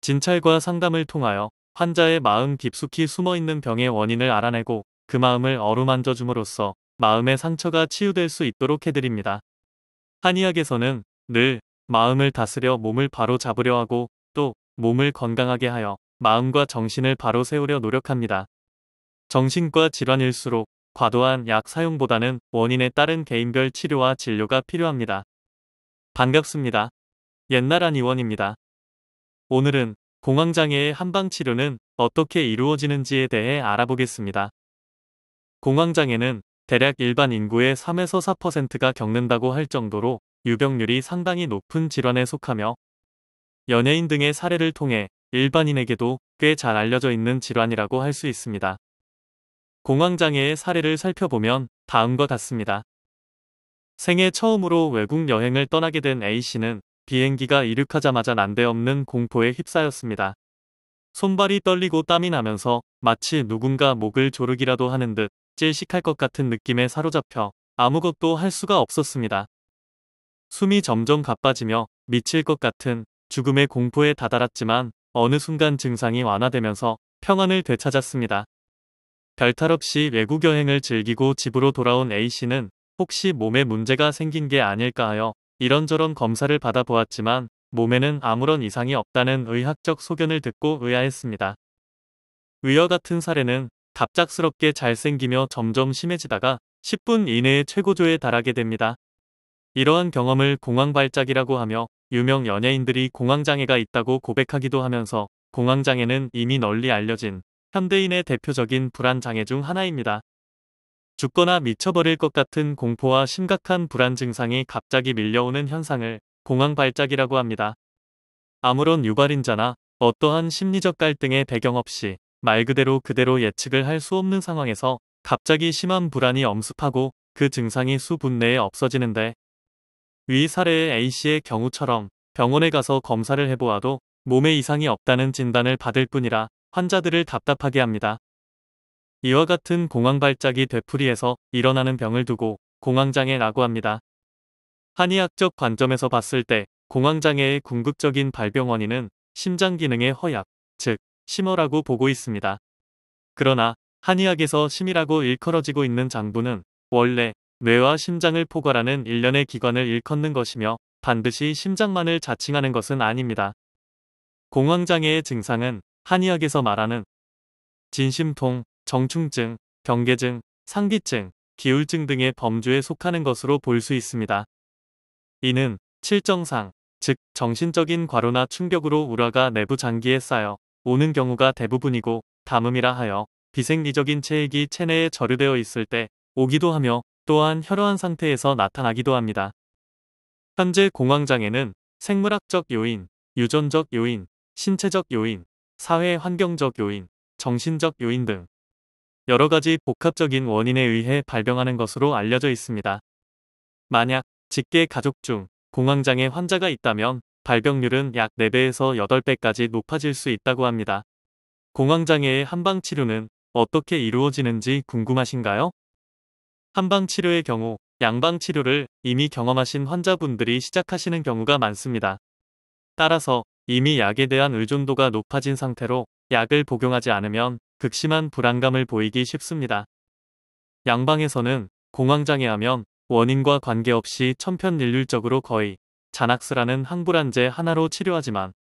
진찰과 상담을 통하여 환자의 마음 깊숙이 숨어있는 병의 원인을 알아내고 그 마음을 어루만져 줌으로써 마음의 상처가 치유될 수 있도록 해드립니다. 한의학에서는 늘 마음을 다스려 몸을 바로 잡으려 하고 또 몸을 건강하게 하여 마음과 정신을 바로 세우려 노력합니다. 정신과 질환일수록 과도한 약 사용보다는 원인에 따른 개인별 치료와 진료가 필요합니다. 반갑습니다. 옛날 한의원입니다. 오늘은 공황장애의 한방치료는 어떻게 이루어지는지에 대해 알아보겠습니다. 공황장애는 대략 일반 인구의 3에서 4%가 겪는다고 할 정도로 유병률이 상당히 높은 질환에 속하며 연예인 등의 사례를 통해 일반인에게도 꽤 잘 알려져 있는 질환이라고 할 수 있습니다. 공황장애의 사례를 살펴보면 다음과 같습니다. 생애 처음으로 외국 여행을 떠나게 된 A씨는 비행기가 이륙하자마자 난데없는 공포에 휩싸였습니다. 손발이 떨리고 땀이 나면서 마치 누군가 목을 조르기라도 하는 듯 질식할 것 같은 느낌에 사로잡혀 아무것도 할 수가 없었습니다. 숨이 점점 가빠지며 미칠 것 같은 죽음의 공포에 다다랐지만 어느 순간 증상이 완화되면서 평안을 되찾았습니다. 별탈 없이 외국 여행을 즐기고 집으로 돌아온 A씨는 혹시 몸에 문제가 생긴 게 아닐까 하여 이런저런 검사를 받아보았지만 몸에는 아무런 이상이 없다는 의학적 소견을 듣고 의아했습니다. 위와 같은 사례는 갑작스럽게 잘생기며 점점 심해지다가 10분 이내에 최고조에 달하게 됩니다. 이러한 경험을 공황발작이라고 하며 유명 연예인들이 공황장애가 있다고 고백하기도 하면서 공황장애는 이미 널리 알려진 현대인의 대표적인 불안장애 중 하나입니다. 죽거나 미쳐버릴 것 같은 공포와 심각한 불안 증상이 갑자기 밀려오는 현상을 공황발작이라고 합니다. 아무런 유발인자나 어떠한 심리적 갈등의 배경 없이 말 그대로 예측을 할 수 없는 상황에서 갑자기 심한 불안이 엄습하고 그 증상이 수분 내에 없어지는데 위 사례의 A씨의 경우처럼 병원에 가서 검사를 해보아도 몸에 이상이 없다는 진단을 받을 뿐이라 환자들을 답답하게 합니다. 이와 같은 공황발작이 되풀이해서 일어나는 병을 두고 공황장애라고 합니다. 한의학적 관점에서 봤을 때 공황장애의 궁극적인 발병 원인은 심장 기능의 허약, 즉 심어라고 보고 있습니다. 그러나 한의학에서 심이라고 일컬어지고 있는 장부는 원래 뇌와 심장을 포괄하는 일련의 기관을 일컫는 것이며 반드시 심장만을 자칭하는 것은 아닙니다. 공황장애의 증상은 한의학에서 말하는 진심통, 정충증, 경계증, 상기증, 기울증 등의 범주에 속하는 것으로 볼 수 있습니다. 이는 칠정상, 즉 정신적인 과로나 충격으로 우라가 내부 장기에 쌓여 오는 경우가 대부분이고 담음이라 하여 비생리적인 체액이 체내에 저류되어 있을 때 오기도 하며 또한 혈허한 상태에서 나타나기도 합니다. 현재 공황장애는 생물학적 요인, 유전적 요인, 신체적 요인, 사회 환경적 요인, 정신적 요인 등 여러 가지 복합적인 원인에 의해 발병하는 것으로 알려져 있습니다. 만약 직계 가족 중 공황장애 환자가 있다면 발병률은 약 4배에서 8배까지 높아질 수 있다고 합니다. 공황장애의 한방치료는 어떻게 이루어지는지 궁금하신가요? 한방치료의 경우 양방치료를 이미 경험하신 환자분들이 시작하시는 경우가 많습니다. 따라서 이미 약에 대한 의존도가 높아진 상태로 약을 복용하지 않으면 극심한 불안감을 보이기 쉽습니다. 양방에서는 공황장애하면 원인과 관계없이 천편일률적으로 거의 잔악스라는 항불안제 하나로 치료하지만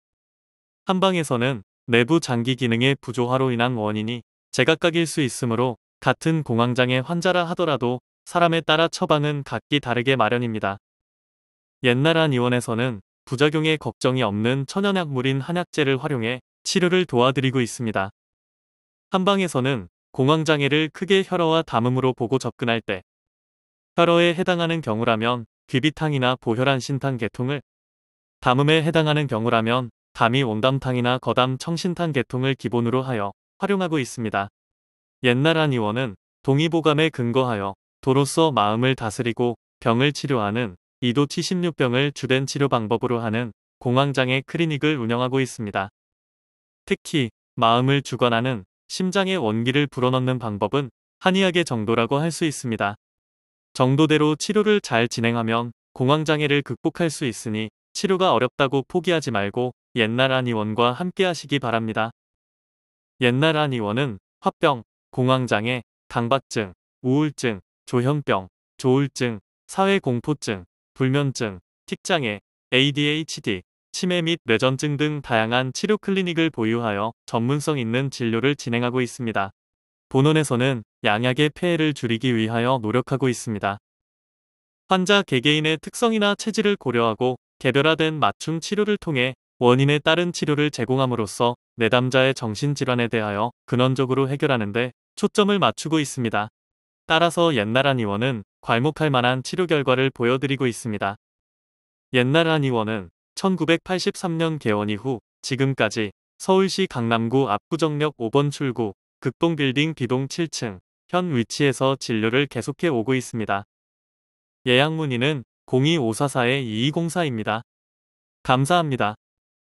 한방에서는 내부 장기 기능의 부조화로 인한 원인이 제각각일 수 있으므로 같은 공황장애 환자라 하더라도 사람에 따라 처방은 각기 다르게 마련입니다. 옛날 한의원에서는 부작용에 걱정이 없는 천연약물인 한약재를 활용해 치료를 도와드리고 있습니다. 한방에서는 공황장애를 크게 혈허와 담음으로 보고 접근할 때 혈허에 해당하는 경우라면 귀비탕이나 보혈한 신탕 계통을, 담음에 해당하는 경우라면 담이 온담탕이나 거담 청신탕 계통을 기본으로 하여 활용하고 있습니다. 옛날 한의원은 동의보감에 근거하여 도로서 마음을 다스리고 병을 치료하는 이도 76병을 주된 치료 방법으로 하는 공황장애 클리닉을 운영하고 있습니다. 특히 마음을 주관하는 심장의 원기를 불어넣는 방법은 한의학의 정도라고 할 수 있습니다. 정도대로 치료를 잘 진행하면 공황장애를 극복할 수 있으니 치료가 어렵다고 포기하지 말고 옛날 한의원과 함께 하시기 바랍니다. 옛날 한의원은 화병, 공황장애, 강박증, 우울증, 조현병, 조울증, 사회공포증, 불면증, 틱장애, ADHD, 치매 및 뇌전증 등 다양한 치료 클리닉을 보유하여 전문성 있는 진료를 진행하고 있습니다. 본원에서는 양약의 폐해를 줄이기 위하여 노력하고 있습니다. 환자 개개인의 특성이나 체질을 고려하고 개별화된 맞춤 치료를 통해 원인에 따른 치료를 제공함으로써 내담자의 정신질환에 대하여 근원적으로 해결하는 데 초점을 맞추고 있습니다. 따라서 옛날 한의원은 괄목할 만한 치료 결과를 보여드리고 있습니다. 옛날 한의원은 1983년 개원 이후 지금까지 서울시 강남구 압구정역 5번 출구 극동빌딩 B동 7층 현 위치에서 진료를 계속해 오고 있습니다. 예약 문의는 02544-2204입니다. 감사합니다.